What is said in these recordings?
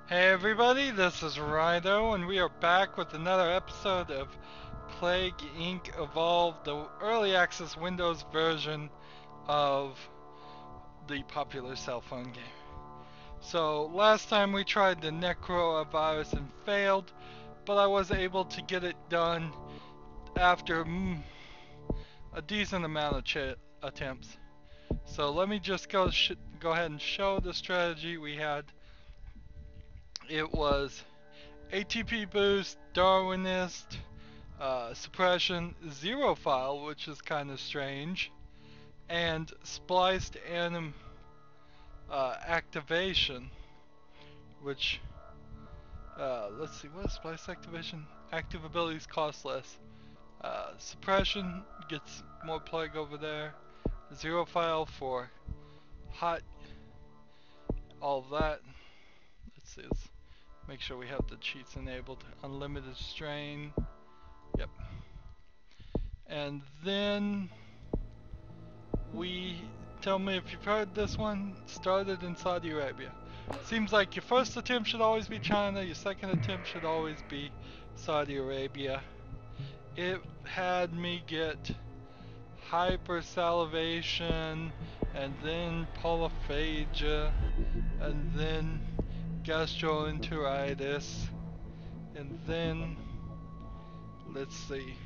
Hey everybody, this is Rydo, and we are back with another episode of Plague Inc. Evolved, the early access Windows version of the popular cell phone game. So last time we tried the Nano-Virus and failed, but I was able to get it done after a decent amount of attempts. So let me just go ahead and show the strategy we had. It was ATP boost, Darwinist, suppression, zero file, which is kind of strange, and spliced anim activation, which, let's see, what is spliced activation? Active abilities cost less. Suppression gets more plague over there. Zero file for hot, all of that. Let's see, let's make sure we have the cheats enabled. Unlimited strain. Yep. And then we tell me if you've heard this one. Started in Saudi Arabia. Seems like your first attempt should always be China, your second attempt should always be Saudi Arabia. It had me get hypersalivation, and then polyphagia, and then gastroenteritis, and then let's see.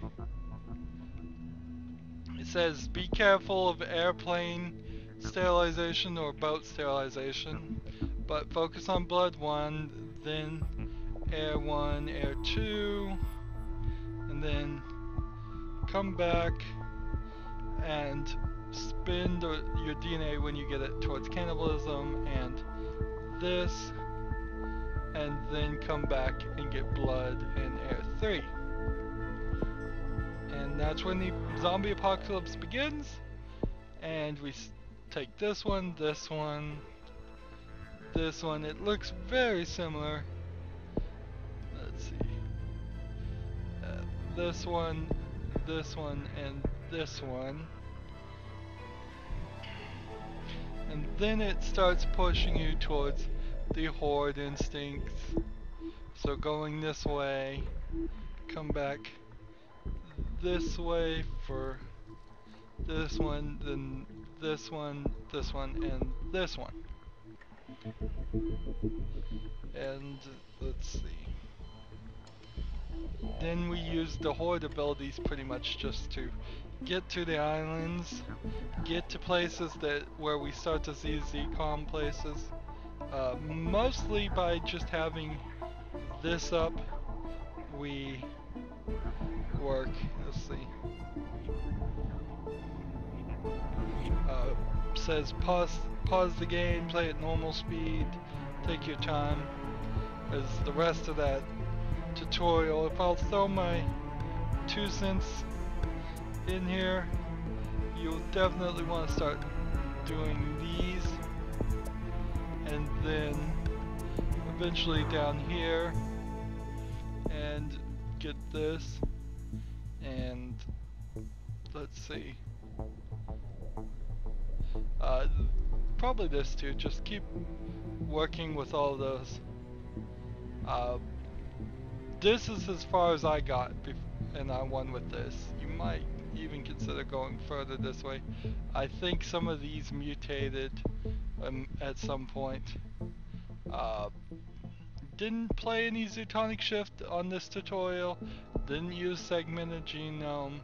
It says be careful of airplane sterilization or boat sterilization, but focus on blood 1, then air 1, air 2, and then come back and spin your DNA when you get it towards cannibalism, and this, and then come back and get blood in air 3. And that's when the zombie apocalypse begins. And we take this one, this one, this one. It looks very similar. Let's see. This one, and this one. And then it starts pushing you towards the horde instincts. So going this way, come back this way for this one, then this one, and this one. And let's see. Then we use the horde abilities pretty much just to get to the islands, get to places where we start to see ZCOM places. Mostly by just having this up, we work. Let's see. Says pause the game, play at normal speed, take your time. As the rest of that tutorial, if I'll throw my 2 cents in here, you'll definitely want to start doing these, and then eventually down here, and get this, and let's see, probably this too. Just keep working with all of those. This is as far as I got, and I won with this. You might even consider going further this way. I think some of these mutated at some point. Didn't play any Zootonic Shift on this tutorial. Didn't use segmented genome.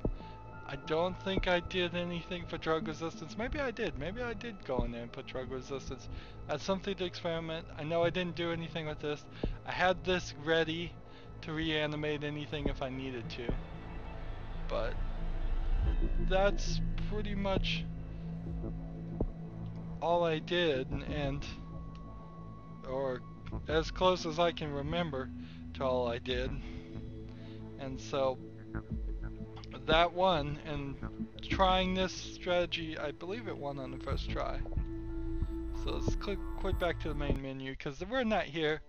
I don't think I did anything for drug resistance. Maybe I did. Maybe I did go in there and put drug resistance. That's something to experiment. I know I didn't do anything with this. I had this ready to reanimate anything if I needed to. But that's pretty much all I did, or as close as I can remember to all I did. And so that won, and trying this strategy, I believe it won on the first try. So let's click back to the main menu, because we're not here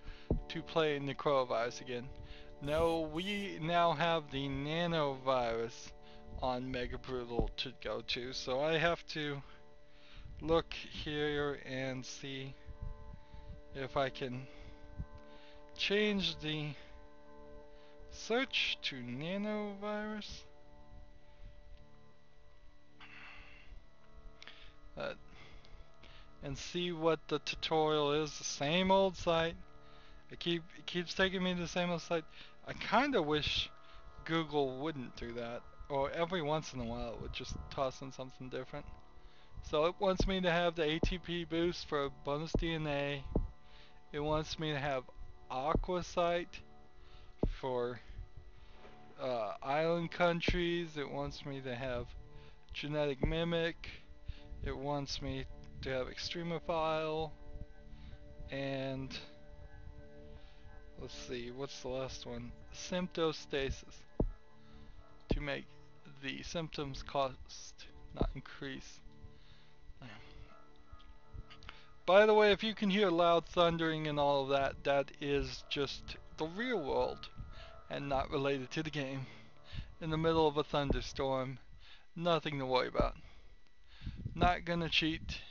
to play Nano-Virus again. No, we now have the Nano-Virus on Mega Brutal to go to, so I have to look here and see if I can change the search to Nano-Virus. And see what the tutorial is. The same old site. It keeps taking me to the same old site. I kinda wish Google wouldn't do that, or every once in a while it would just toss in something different. So it wants me to have the ATP boost for bonus DNA. It wants me to have Aquasite for island countries. It wants me to have genetic mimic. It wants me to have extremophile, and let's see, what's the last one? Symptostasis, to make the symptoms cost not increase. By the way, if you can hear loud thundering and all of that, that is just the real world and not related to the game. In the middle of a thunderstorm, nothing to worry about. Not gonna cheat,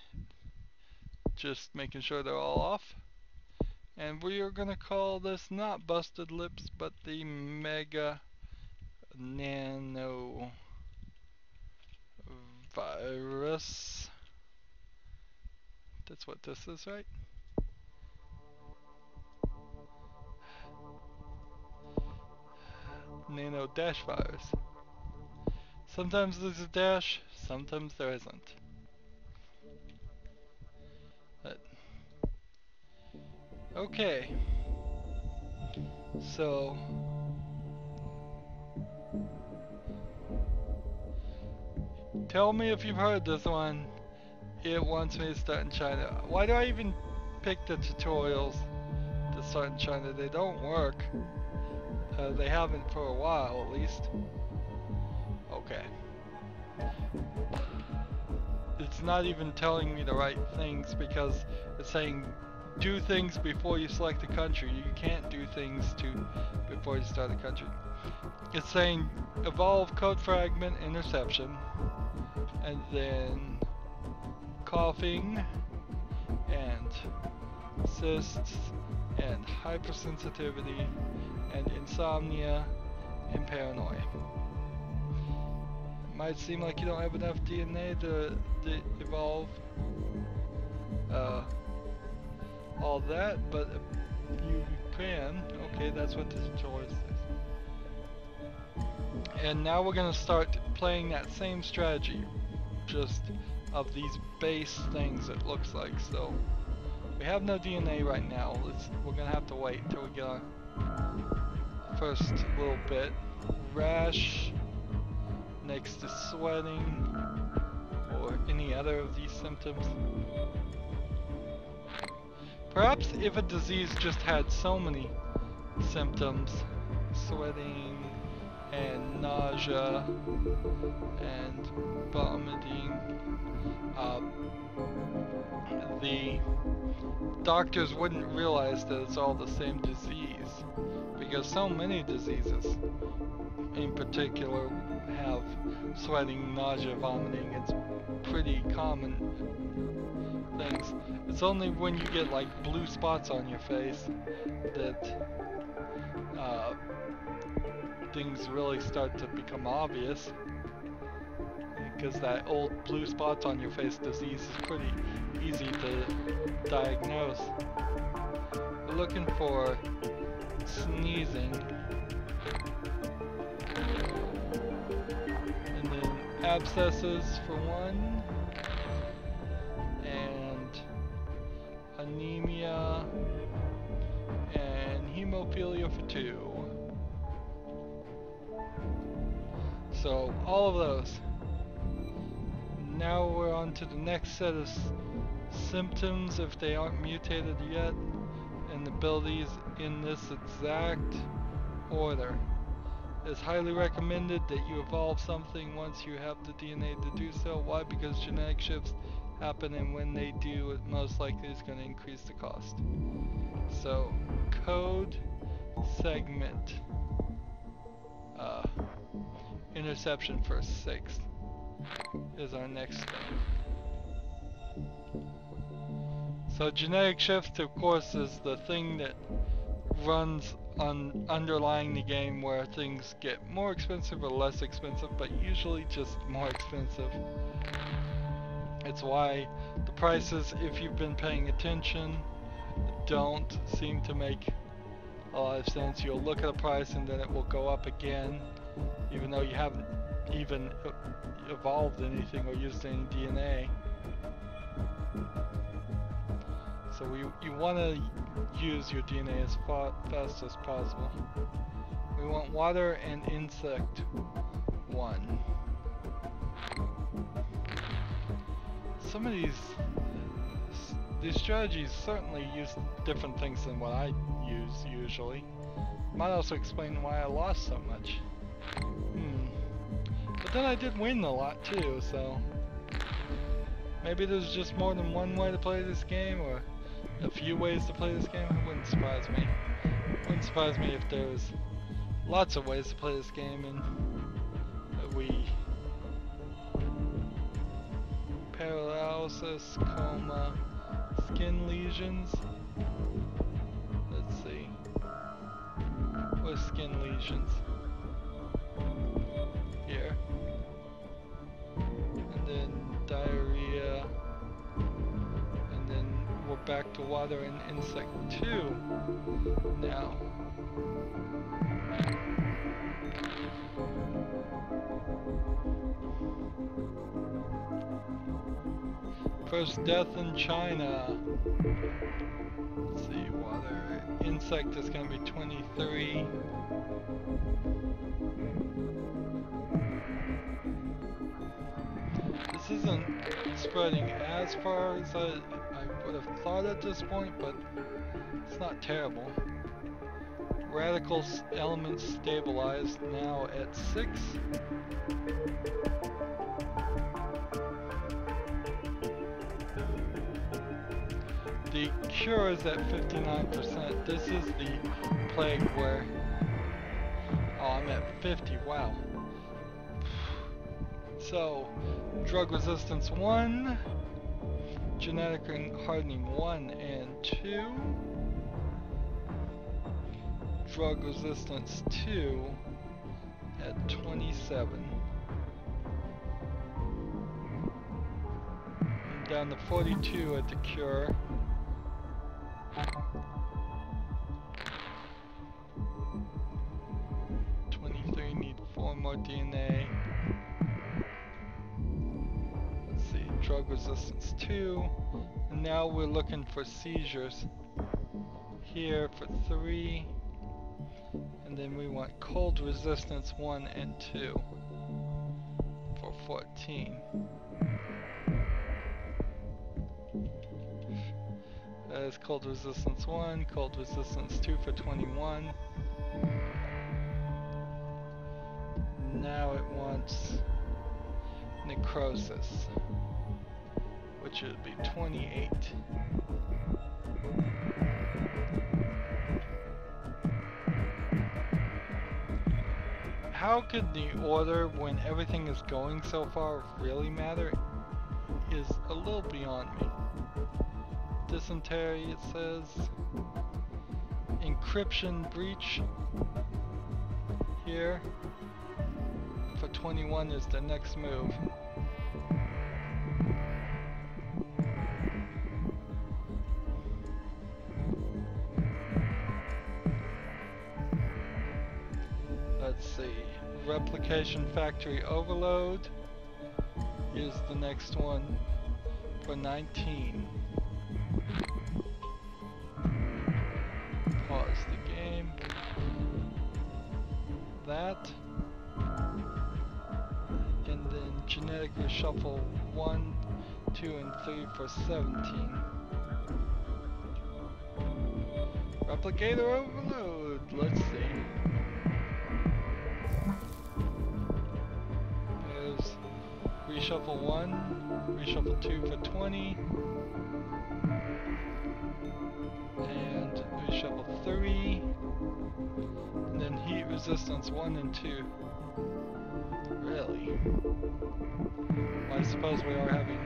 just making sure they're all off. And we are gonna call this not Busted Lips, but the Mega Nano-Virus. That's what this is, right? Nano-Virus. Sometimes there's a dash, sometimes there isn't. But, okay. So, tell me if you've heard this one. It wants me to start in China. Why do I even pick the tutorials to start in China? They don't work. They haven't for a while, at least. Okay. It's not even telling me the right things because it's saying do things before you select a country. You can't do things before you start a country. It's saying evolve code fragment interception, and then coughing and cysts and hypersensitivity and insomnia and paranoia. It might seem like you don't have enough DNA to evolve all that, but you can. Okay, that's what the tutorial says. And now we're gonna start playing that same strategy, just of these base things, it looks like. So we have no DNA right now. We're gonna have to wait until we get our first little bit. Rash next to sweating or any other of these symptoms. Perhaps if a disease just had so many symptoms, sweating and nausea and vomiting, the doctors wouldn't realize that it's all the same disease, because so many diseases in particular have sweating, nausea, vomiting. It's pretty common things. It's only when you get like blue spots on your face that things really start to become obvious, because that old blue spots on your face disease is pretty easy to diagnose. We're looking for sneezing, and then abscesses for one, and anemia and hemophilia for two. So all of those. Now we're on to the next set of symptoms, if they aren't mutated yet, and abilities in this exact order. It's highly recommended that you evolve something once you have the DNA to do so. Why? Because genetic shifts happen, and when they do, it most likely is going to increase the cost. So, code segment interception for 6 is our next thing. So genetic shift, of course, is the thing that runs on underlying the game where things get more expensive or less expensive, but usually just more expensive. It's why the prices, if you've been paying attention, don't seem to make a lot of sense. You'll look at a price and then it will go up again, even though you haven't even evolved anything or used any DNA. So you want to use your DNA as fast as possible. We want water and insect 1. Some of these strategies certainly use different things than what I use usually. Might also explain why I lost so much. But then I did win a lot too, so maybe there's just more than one way to play this game, or a few ways to play this game. It wouldn't surprise me. It wouldn't surprise me if there was lots of ways to play this game, and we paralysis, coma, skin lesions. Let's see. Where's skin lesions? Here. And then diarrhea. And then we're back to water and insect 2 now. First death in China. Let's see, water. Insect is going to be 23. This isn't spreading as far as I would have thought at this point, but it's not terrible. Radical elements stabilized, now at 6. The cure is at 59%. This is the plague where... Oh, I'm at 50, wow. So, drug resistance 1, genetic hardening 1 and 2, drug resistance 2 at 27. I'm down to 42 at the cure. Need 4 more DNA. Let's see, drug resistance 2. And now we're looking for seizures. Here for 3. And then we want cold resistance 1 and 2 for 14. There's cold resistance 1, cold resistance 2 for 21. Now it wants necrosis, which would be 28. How could the order, when everything is going so far, really matter is a little beyond me. Dysentery, it says. Encryption breach here. For 21 is the next move. Let's see. Replication factory overload is the next one for 19. Pause the game. That. And then genetic reshuffle 1, 2, and 3 for 17. Replicator overload. Let's see. There's reshuffle 1, reshuffle 2 for 20, and reshuffle 3, and then heat resistance 1 and 2. Really? Well, I suppose we are having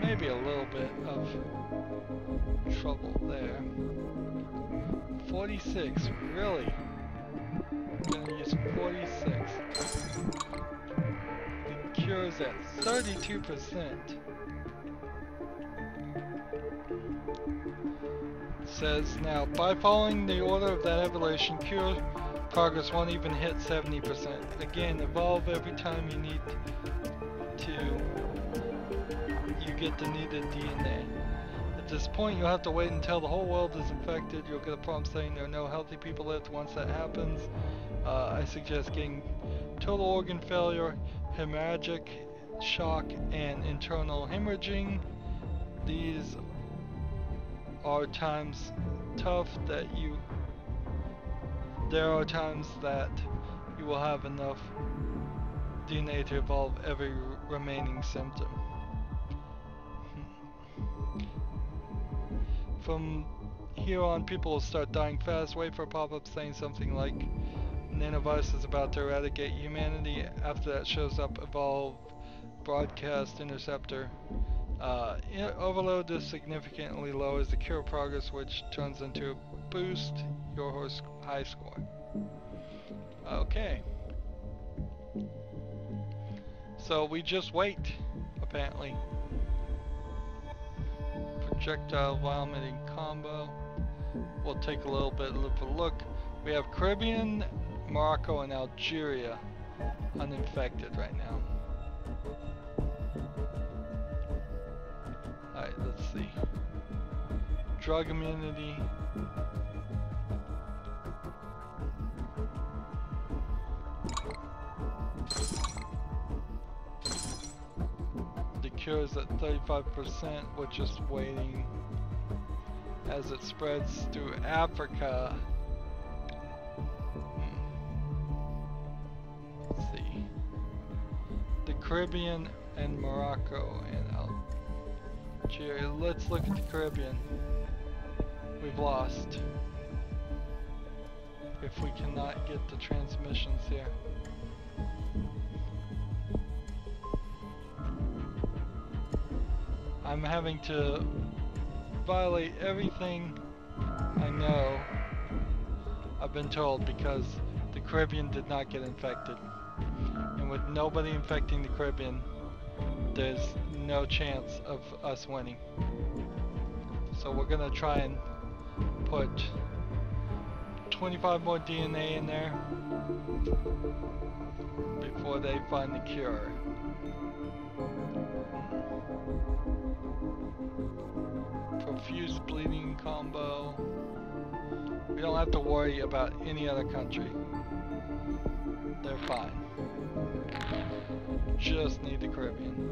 maybe a little bit of trouble there. 46, really? I'm gonna use 46. The cure is at 32%. Says now, by following the order of that evolution, cure progress won't even hit 70%. Again, evolve every time you need to, you get the needed DNA. At this point, you'll have to wait until the whole world is infected. You'll get a prompt saying there are no healthy people left. Once that happens, I suggest getting total organ failure, hemorrhagic shock, and internal hemorrhaging. These are times tough that there are times that you will have enough DNA to evolve every remaining symptom. From here on, people will start dying fast. Wait for a pop-up saying something like Nano-Virus is about to eradicate humanity. After that shows up, evolve broadcast interceptor. Overload this significantly lowers the cure progress, which turns into a boost your high score. Okay. So we just wait, apparently. Projectile vomiting combo. We'll take a little bit of a look. We have Caribbean, Morocco, and Algeria uninfected right now. Alright, let's see. Drug immunity. The cure is at 35%. We're just waiting as it spreads through Africa. Let's see. The Caribbean and Morocco and Algeria. Let's look at the Caribbean. We've lost. If we cannot get the transmissions here. I'm having to violate everything I know I've been told because the Caribbean did not get infected. And with nobody infecting the Caribbean, there's no chance of us winning. So we're gonna try and put 25 more DNA in there before they find the cure. Profuse bleeding combo. We don't have to worry about any other country. They're fine. Just need the Caribbean.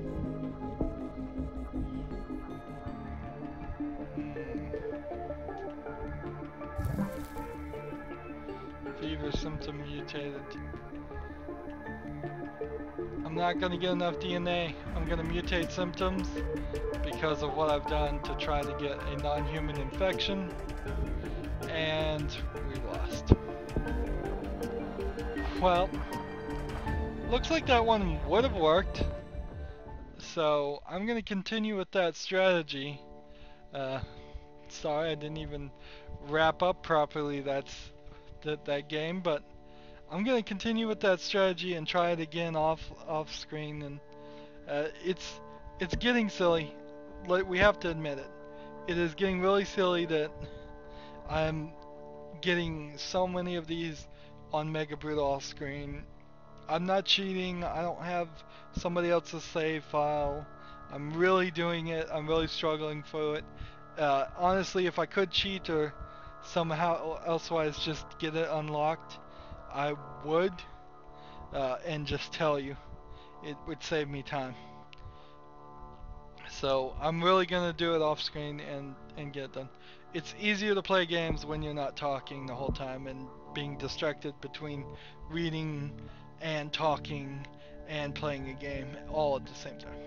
Fever symptom mutated. I'm not gonna get enough DNA. I'm gonna mutate symptoms because of what I've done to try to get a non-human infection. And we lost. Well, looks like that one would have worked. So I'm gonna continue with that strategy. Sorry I didn't even wrap up properly that game, but I'm gonna continue with that strategy and try it again off screen. And it's getting silly. Like, we have to admit it. It is getting really silly that I'm getting so many of these on Mega Brutal off screen. I'm not cheating. I don't have somebody else's save file. I'm really doing it. I'm really struggling for it. Honestly, if I could cheat or somehow elsewise just get it unlocked, I would, and just tell you. It would save me time. So I'm really gonna do it off screen and get it done. It's easier to play games when you're not talking the whole time and being distracted between reading and talking and playing a game all at the same time.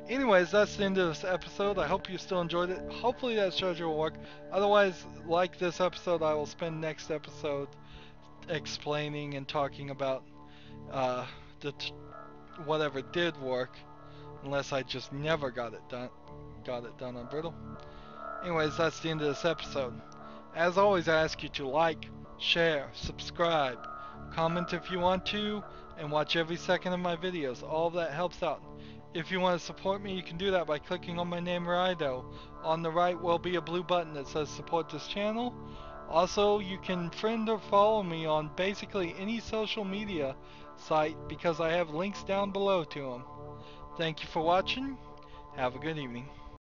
Anyways, that's the end of this episode. I hope you still enjoyed it. Hopefully that strategy will work. Otherwise, like this episode, I will spend next episode explaining and talking about whatever did work, unless I just never got it done on Brittle. Anyways, that's the end of this episode. As always, I ask you to like, share, subscribe, comment if you want to, and watch every second of my videos. All of that helps out. If you want to support me, you can do that by clicking on my name, Rydo. On the right will be a blue button that says support this channel. Also, you can friend or follow me on basically any social media site because I have links down below to them. Thank you for watching. Have a good evening.